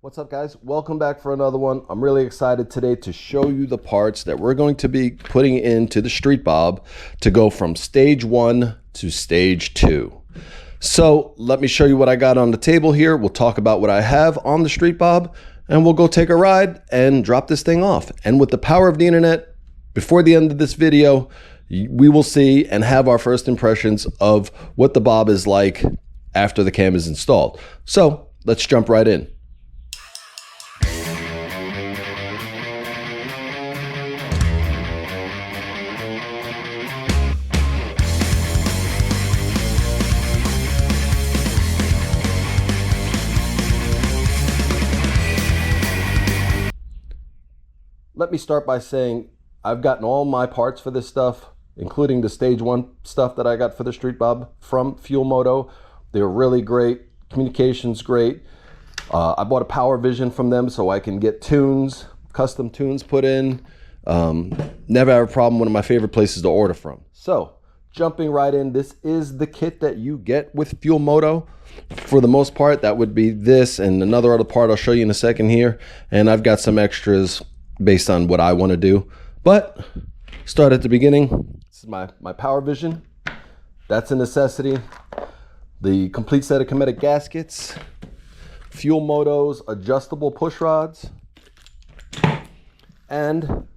What's up, guys? Welcome back for another one. I'm really excited today to show you the parts that we're going to be putting into the Street Bob to go from stage 1 to stage 2. So let me show you what I got on the table here. We'll talk about what I have on the Street Bob, and we'll go take a ride and drop this thing off. And with the power of the internet, before the end of this video, we will see and have our first impressions of what the Bob is like after the cam is installed. So let's jump right in. Let me start by saying I've gotten all my parts for this stuff, including the stage 1 stuff that I got for the Street Bob from Moto. They're really great. Communication's great. I bought a Power Vision from them so I can get tunes, custom tunes put in. Never have a problem. One of my favorite places to order from. So jumping right in, this is the kit that you get with Moto. For the most part, that would be this and another other part I'll show you in a second here. And I've got some extras based on what I want to do, but start at the beginning. This is my Power Vision. That's a necessity. The complete set of kinetic gaskets, Moto's adjustable push rods, and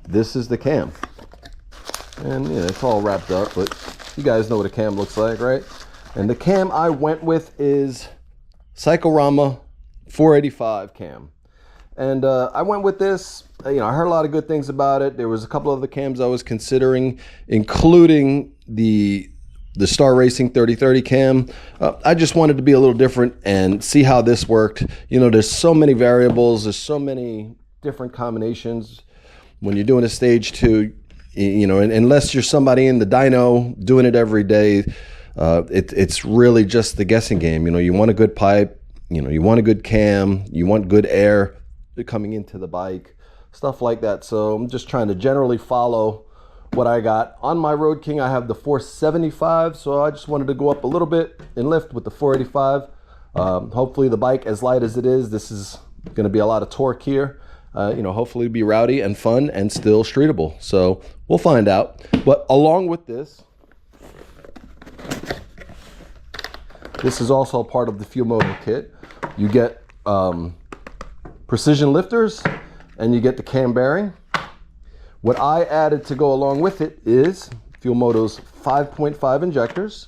this is the cam. And yeah, it's all wrapped up, but you guys know what a cam looks like, right? And the cam I went with is Cyclorama 485 cam. And I went with this. I heard a lot of good things about it. There was a couple of the cams I was considering, including the Star Racing 3030 cam. I just wanted to be a little different and see how this worked. There's so many variables. There's so many different combinations when you're doing a stage 2. And unless you're somebody in the dyno doing it every day, it's really just the guessing game. You want a good pipe. You want a good cam. You want good air coming into the bike, stuff like that. So I'm just trying to generally follow what I got. On my Road King, I have the 475, so I just wanted to go up a little bit in lift with the 485. Hopefully the bike, as light as it is, this is going to be a lot of torque here. Hopefully be rowdy and fun and still streetable. So we'll find out. But along with this is also part of the Moto kit. You get precision lifters, and you get the cam bearing. What I added to go along with it is Moto's 5.5 injectors.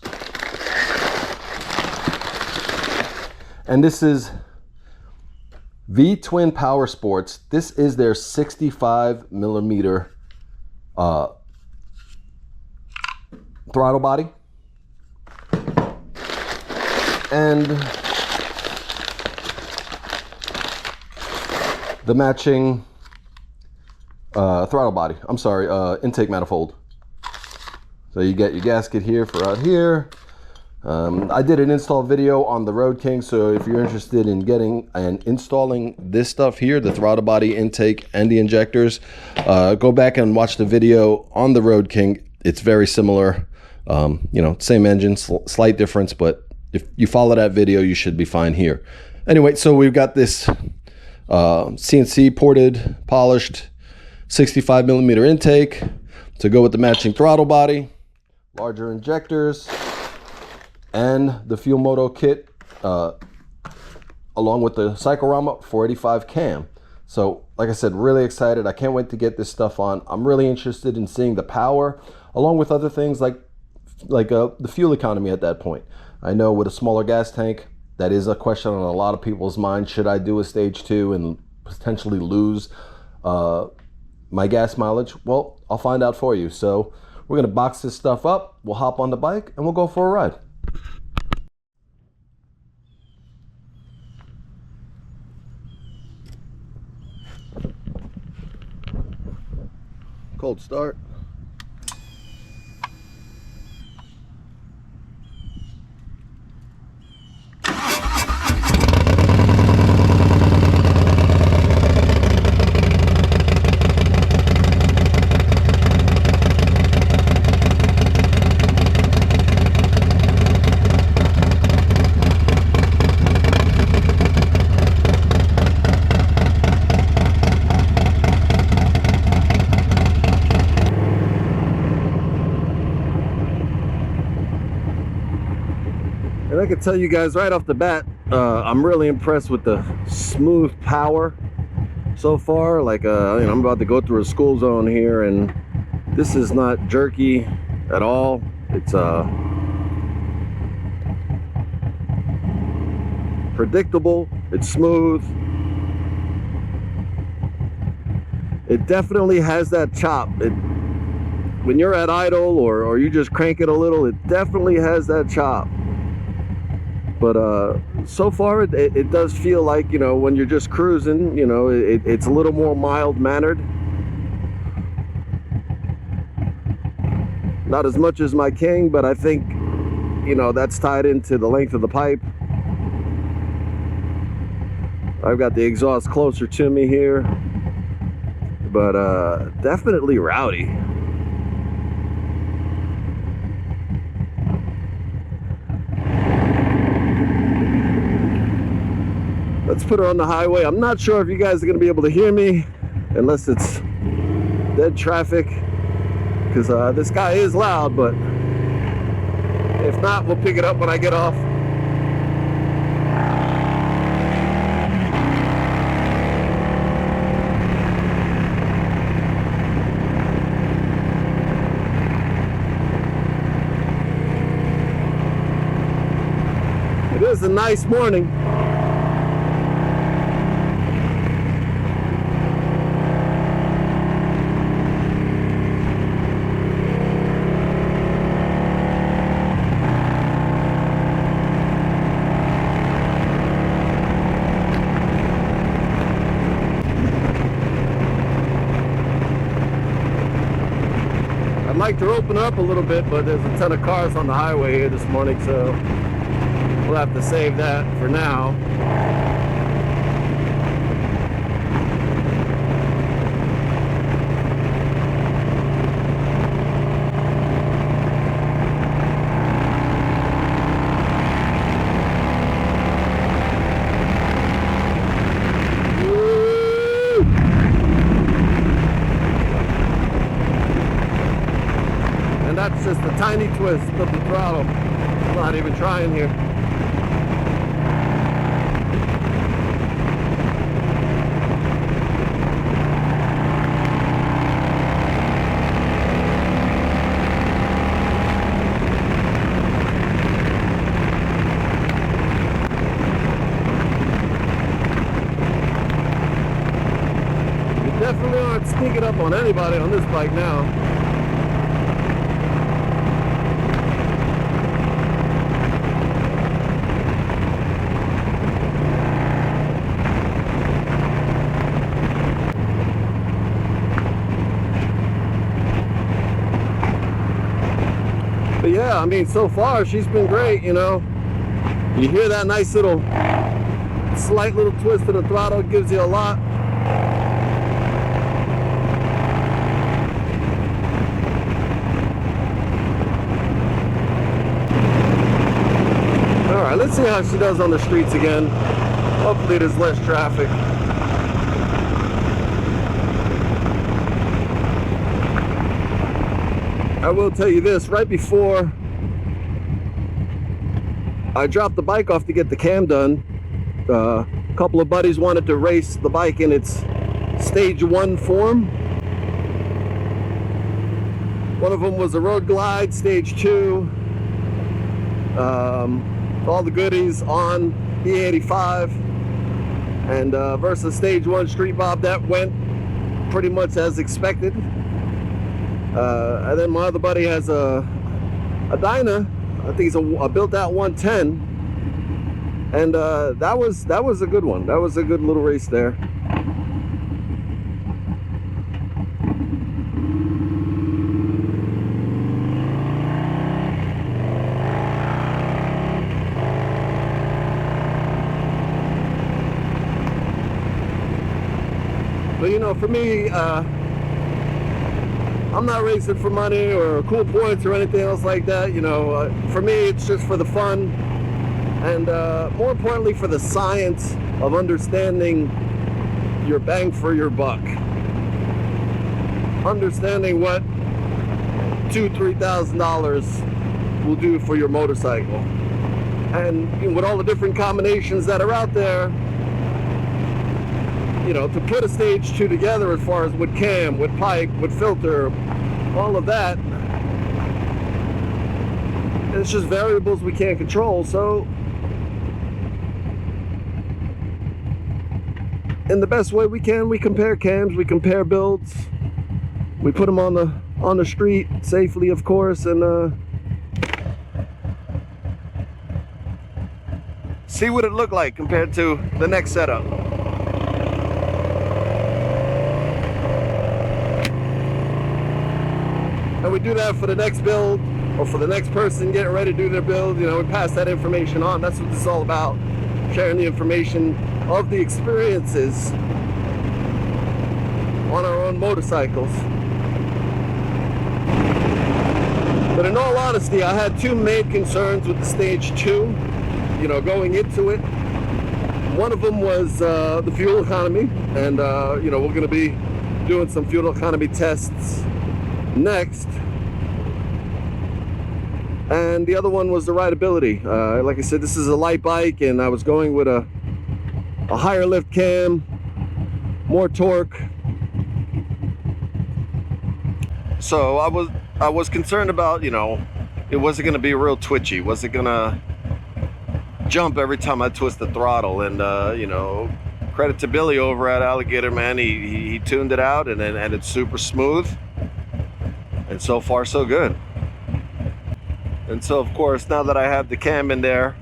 And this is Vtwin PowerSports. This is their 65 millimeter throttle body. And the matching throttle body. I'm sorry, intake manifold. So you get your gasket here for out here. I did an install video on the Road King, so if you're interested in getting and installing this stuff here, the throttle body, intake, and the injectors, go back and watch the video on the Road King. It's very similar. Same engine, slight difference, but if you follow that video, you should be fine here. Anyway, so we've got this CNC ported, polished 65 millimeter intake to go with the matching throttle body, larger injectors, and the Moto kit along with the Cyclorama 485 cam. So like I said, really excited. I can't wait to get this stuff on. I'm really interested in seeing the power along with other things like the fuel economy at that point. I know with a smaller gas tank, that is a question on a lot of people's minds. Should I do a stage 2 and potentially lose my gas mileage? Well, I'll find out for you. So we're going to box this stuff up. We'll hop on the bike and we'll go for a ride. Cold start. I can tell you guys right off the bat, I'm really impressed with the smooth power so far. Like, you know, I'm about to go through a school zone here, and this is not jerky at all. It's predictable, it's smooth. It definitely has that chop. When you're at idle or you just crank it a little, it definitely has that chop. But so far it does feel like, you know, when you're just cruising, you know, it's a little more mild-mannered. Not as much as my King, but I think, you know, that's tied into the length of the pipe. I've got the exhaust closer to me here, but definitely rowdy. Let's put her on the highway. I'm not sure if you guys are going to be able to hear me unless it's dead traffic, because this guy is loud, but if not, we'll pick it up when I get off. It is a nice morning. I'd like to open up a little bit, but there's a ton of cars on the highway here this morning, so we'll have to save that for now. And that's just a tiny twist of the throttle. I'm not even trying here. Definitely aren't sneaking up on anybody on this bike now. But yeah, I mean, so far she's been great, you know. You hear that nice little, slight little twist of the throttle, gives you a lot. Alright, let's see how she does on the streets again. Hopefully there's less traffic. I will tell you this, right before I dropped the bike off to get the cam done, a couple of buddies wanted to race the bike in its stage 1 form. One of them was a road glide, stage 2. All the goodies on E85, and versus stage 1 street bob that went pretty much as expected. And then my other buddy has a Dyno, I think it's a built-out 110, and that was a good one. That was a good little race there. But you know, for me, I'm not racing for money or cool points or anything else like that. You know, for me, it's just for the fun, and more importantly, for the science of understanding your bang for your buck. Understanding what $2,000 to $3,000 will do for your motorcycle. And with all the different combinations that are out there, you know, to put a stage 2 together, as far as with cam, with pipe, with filter, all of that, it's just variables we can't control. So in the best way we can, we compare cams, we compare builds, we put them on the street safely, of course, and see what it looked like compared to the next setup. And we do that for the next build, or for the next person getting ready to do their build. You know, we pass that information on. That's what this is all about, sharing the information of the experiences on our own motorcycles. But in all honesty, I had two main concerns with the stage 2, you know, going into it. One of them was the fuel economy, and you know, we're going to be doing some fuel economy tests next. And the other one was the rideability. Like I said, this is a light bike, and I was going with a higher lift cam, more torque. So I was concerned about, you know, it wasn't going to be real twitchy. Was it going to jump every time I twist the throttle? And you know, credit to Billy over at Alligator, man. He tuned it out, and it's super smooth. And so far, so good. And so, of course, now that I have the cam in there,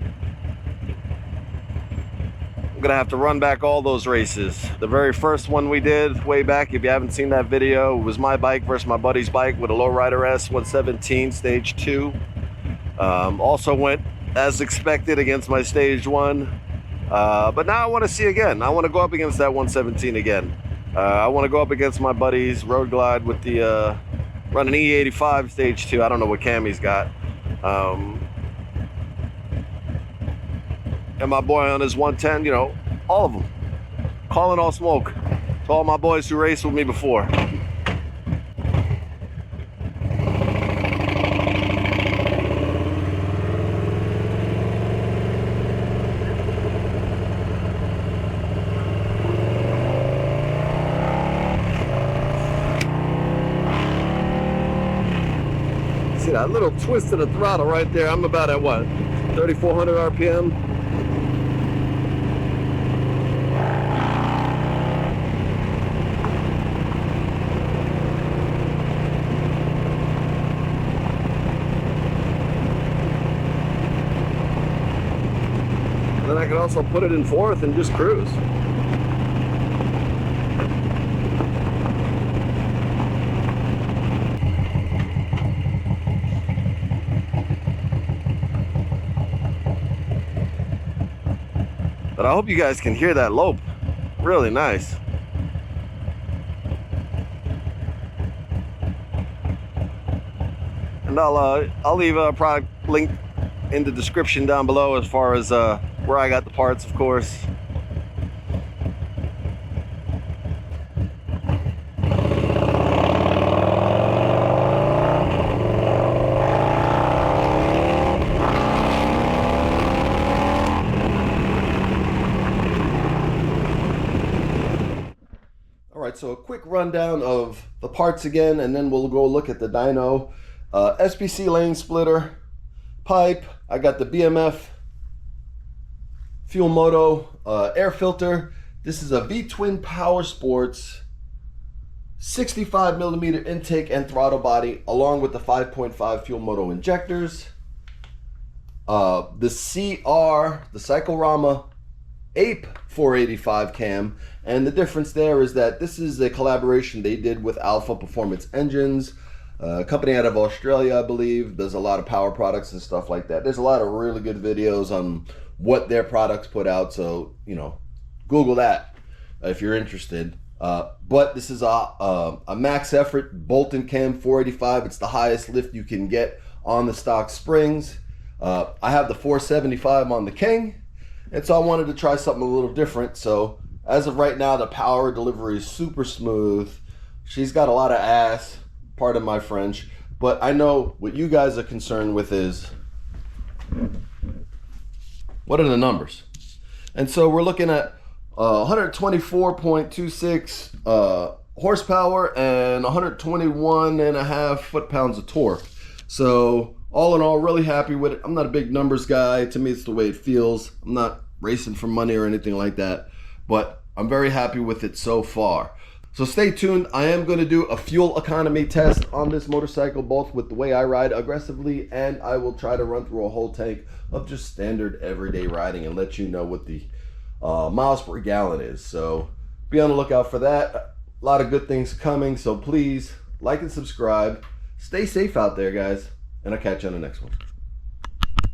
I'm gonna have to run back all those races. The very first one we did way back, if you haven't seen that video, it was my bike versus my buddy's bike with a Lowrider S 117 stage 2. Also went as expected against my stage 1. But now I want to see again. I want to go up against that 117 again. I want to go up against my buddy's Road Glide with the running E85 stage 2. I don't know what cam he's got. And my boy on his 110, you know, all of them. Calling all smoke to all my boys who raced with me before. See that little twist of the throttle right there? I'm about at what, 3,400 RPM? And then I can also put it in fourth and just cruise. But I hope you guys can hear that lope. Really nice. And I'll leave a product link in the description down below, as far as where I got the parts, of course. Alright, so a quick rundown of the parts again, and then we'll go look at the dyno. SPC lane splitter, pipe, I got the BMF Fuel Moto air filter. This is a Vtwin PowerSports 65mm intake and throttle body, along with the 5.5 Fuel Moto injectors. The CR, the Cyclorama Ape 485 cam, and the difference there is that this is a collaboration they did with Alpha Performance Engines, a company out of Australia, I believe. Does a lot of power products and stuff like that. There's a lot of really good videos on what their products put out, so you know, Google that if you're interested. But this is a max effort bolt-in cam 485. It's the highest lift you can get on the stock springs. I have the 475 on the King, and so I wanted to try something a little different. So as of right now, the power delivery is super smooth. She's got a lot of ass, pardon my French, but I know what you guys are concerned with is what are the numbers? And so we're looking at 124.26 horsepower and 121.5 foot-pounds of torque. So all in all, really happy with it. I'm not a big numbers guy. To me, it's the way it feels. I'm not racing for money or anything like that, but I'm very happy with it so far. So stay tuned. I am going to do a fuel economy test on this motorcycle, both with the way I ride aggressively, and I will try to run through a whole tank of just standard everyday riding and let you know what the miles per gallon is. So be on the lookout for that. A lot of good things coming, so please like and subscribe. Stay safe out there, guys, and I'll catch you on the next one.